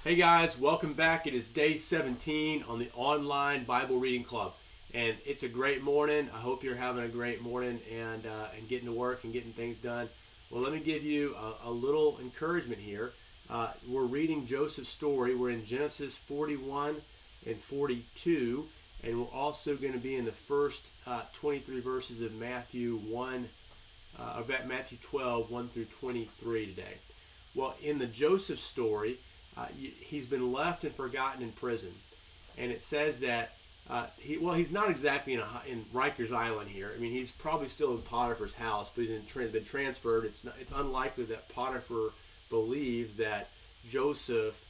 Hey guys, welcome back. It is day 17 on the online Bible reading club, and it's a great morning. I hope you're having a great morning and getting to work and getting things done. Well, let me give you a little encouragement here. We're reading Joseph's story. We're in Genesis 41 and 42, and we're also going to be in the first 23 verses of Matthew 12, 1 through 23 today. Well, in the Joseph story, he's been left and forgotten in prison, and it says that he's not exactly in Rikers Island here. I mean, he's probably still in Potiphar's house, but he's been transferred. It's unlikely that Potiphar believed that Joseph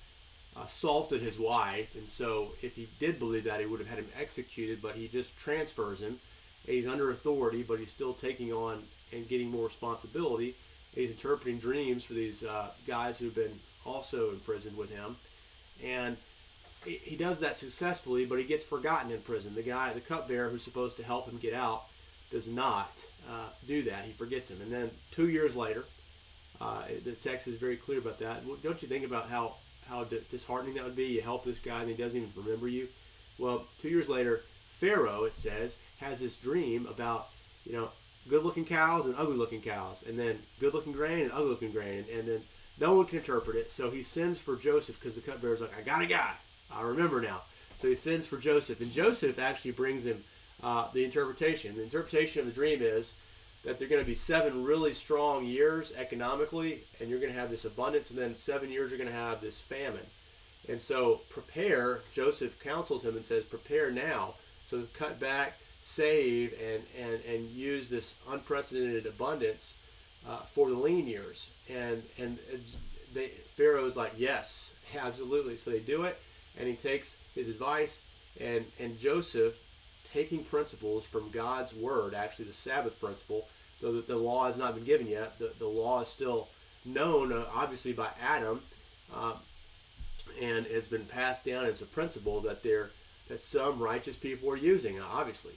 assaulted his wife, and so if he did believe that, he would have had him executed. But he just transfers him. He's under authority, but he's still taking on and getting more responsibility. He's interpreting dreams for these guys who've been also in prison with him, and he does that successfully, but he gets forgotten in prison. The cupbearer who's supposed to help him get out does not do that. He forgets him, and then 2 years later, the text is very clear about that. Don't you think about how disheartening that would be? You help this guy and he doesn't even remember you. Well, 2 years later, Pharaoh, it says, has this dream about good-looking cows and ugly-looking cows, and then good-looking grain and ugly-looking grain, and then no one can interpret it, so he sends for Joseph because the cupbearer's like, I got a guy. I remember now. So he sends for Joseph, and Joseph actually brings him the interpretation. The interpretation of the dream is that there are going to be 7 really strong years economically, and you're going to have this abundance, and then 7 years you're going to have this famine. And so prepare, Joseph counsels him and says, prepare now. So cut back, save, and use this unprecedented abundance for the lean years. And Pharaoh's like, yes, absolutely. So they do it, and he takes his advice, and Joseph, taking principles from God's word, actually the Sabbath principle, though the law has not been given yet, the law is still known, obviously, by Adam, and it's been passed down. It's a principle that some righteous people are using, obviously.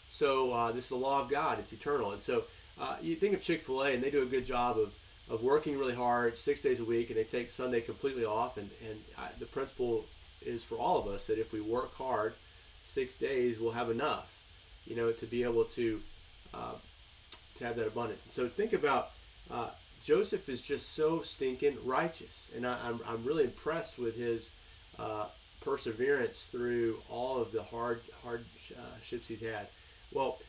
So this is the law of God. It's eternal. And so you think of Chick-fil-A, and they do a good job of working really hard 6 days a week, and they take Sunday completely off. And the principle is for all of us that if we work hard 6 days, we'll have enough, to be able to have that abundance. And so think about Joseph is just so stinking righteous, and I'm really impressed with his perseverance through all of the hardships he's had. Well,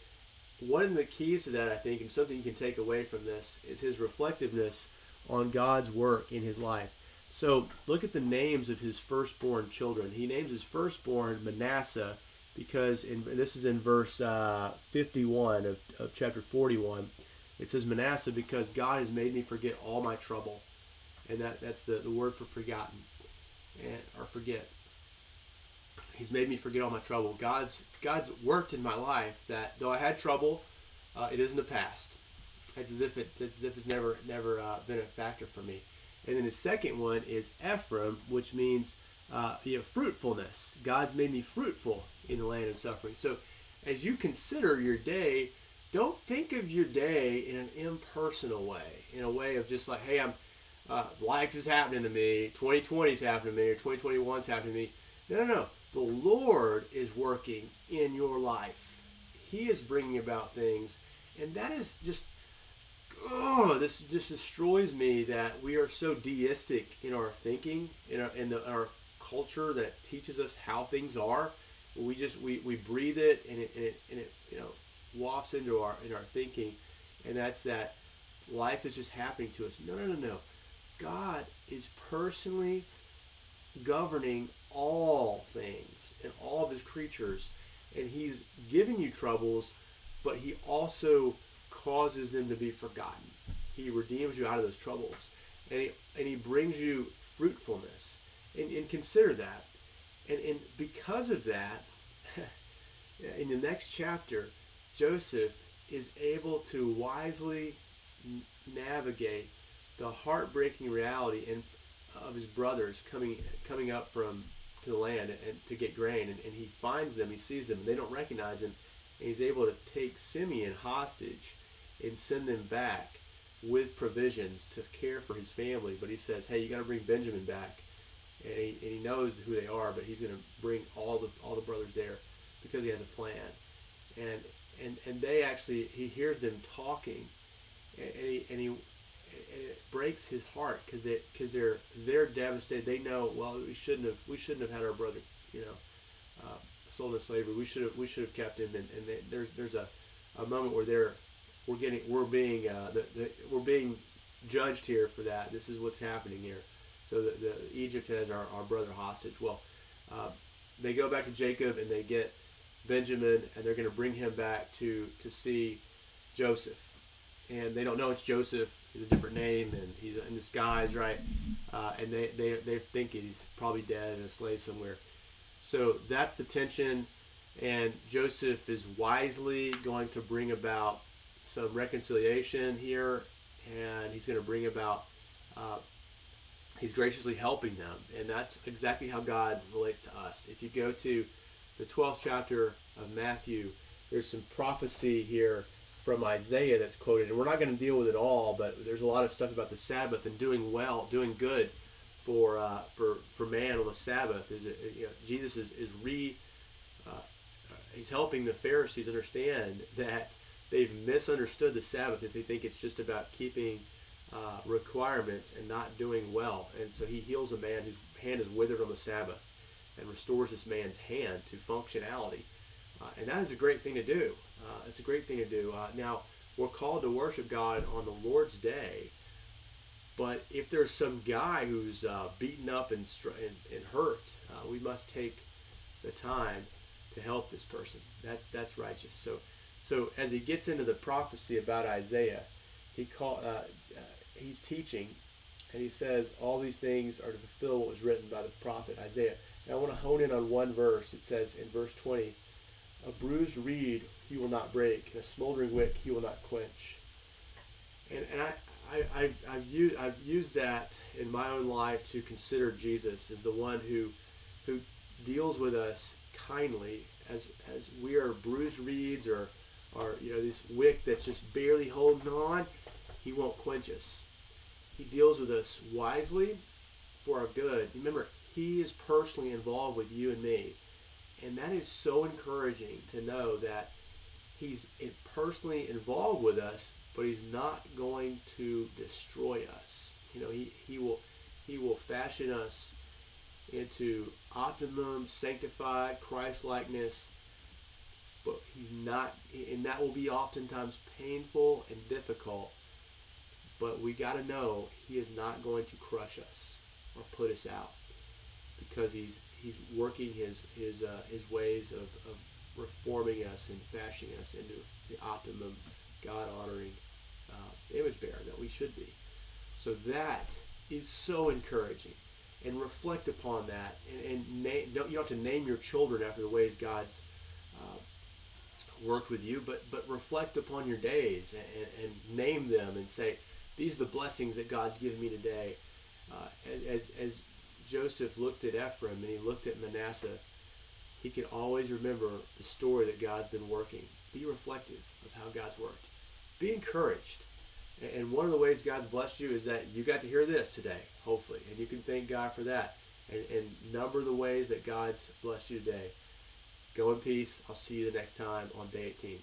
one of the keys to that, I think, and something you can take away from this, is his reflectiveness on God's work in his life. So look at the names of his firstborn children. He names his firstborn Manasseh because, this is in verse 51 of chapter 41, it says Manasseh because God has made me forget all my trouble. And that's the word for forgotten, or forget. He's made me forget all my trouble. God's worked in my life that though I had trouble, it is in the past. It's as if it's never been a factor for me. And then the second one is Ephraim, which means fruitfulness. God's made me fruitful in the land of suffering. So as you consider your day, don't think of your day in an impersonal way, in a way of just like, hey, life is happening to me, 2020 is happening to me, or 2021 is happening to me. No. The Lord is working in your life. He is bringing about things. And that is just, this just destroys me that we are so deistic in our thinking, in our culture that teaches us how things are. We breathe it, and it wafts into our thinking, and that's that life is just happening to us. No. God is personally governing all things and all of his creatures, and he's giving you troubles, but he also causes them to be forgotten. He redeems you out of those troubles, and he brings you fruitfulness, and consider that. And because of that, in the next chapter, Joseph is able to wisely navigate the heartbreaking reality of his brothers coming up to the land and to get grain, and he finds them, he sees them, and they don't recognize him, and he's able to take Simeon hostage and send them back with provisions to care for his family. But he says, hey, you got to bring Benjamin back. and he knows who they are, but he's going to bring all the brothers there because he has a plan. And they actually, he hears them talking, and it breaks his heart because they're devastated. They know, well, we shouldn't have had our brother, sold into slavery. We should have kept him. And there's a moment where we're being judged here for that. This is what's happening here. So the Egypt has our brother hostage. Well, they go back to Jacob and they get Benjamin, and they're going to bring him back to see Joseph. And they don't know it's Joseph. He's a different name, and he's in disguise, right? And they think he's probably dead and a slave somewhere. So that's the tension, and Joseph is wisely going to bring about some reconciliation here, and he's going to bring about, he's graciously helping them, and that's exactly how God relates to us. If you go to the 12th chapter of Matthew, there's some prophecy here from Isaiah that's quoted, and we're not going to deal with it all, but there's a lot of stuff about the Sabbath and doing good for man on the Sabbath. Jesus is he's helping the Pharisees understand that they've misunderstood the Sabbath if they think it's just about keeping requirements and not doing well. And so he heals a man whose hand is withered on the Sabbath and restores this man's hand to functionality. And that is a great thing to do. It's a great thing to do. Now, we're called to worship God on the Lord's Day, but if there's some guy who's beaten up and hurt, we must take the time to help this person. That's righteous. So as he gets into the prophecy about Isaiah, he's teaching, and he says all these things are to fulfill what was written by the prophet Isaiah. And I want to hone in on one verse. It says in verse 20, "A bruised reed he will not break, and a smoldering wick he will not quench." And I've used that in my own life to consider Jesus as the one who deals with us kindly as we are bruised reeds or this wick that's just barely holding on. He won't quench us. He deals with us wisely for our good. Remember, he is personally involved with you and me. And that is so encouraging to know that he's personally involved with us, but he's not going to destroy us. He will fashion us into optimum, sanctified Christ-likeness, but he's not, and that will be oftentimes painful and difficult. But we got to know he is not going to crush us or put us out, because he's working his ways of reforming us and fashioning us into the optimum, God-honoring image bearer that we should be. So that is so encouraging, and reflect upon that. And you don't have to name your children after the ways God's worked with you, but reflect upon your days and name them and say, these are the blessings that God's given me today. As Joseph looked at Ephraim and he looked at Manasseh, he could always remember the story that God's been working. Be reflective of how God's worked. Be encouraged. And one of the ways God's blessed you is that you got to hear this today, hopefully. And you can thank God for that. And number the ways that God's blessed you today. Go in peace. I'll see you the next time on day 18.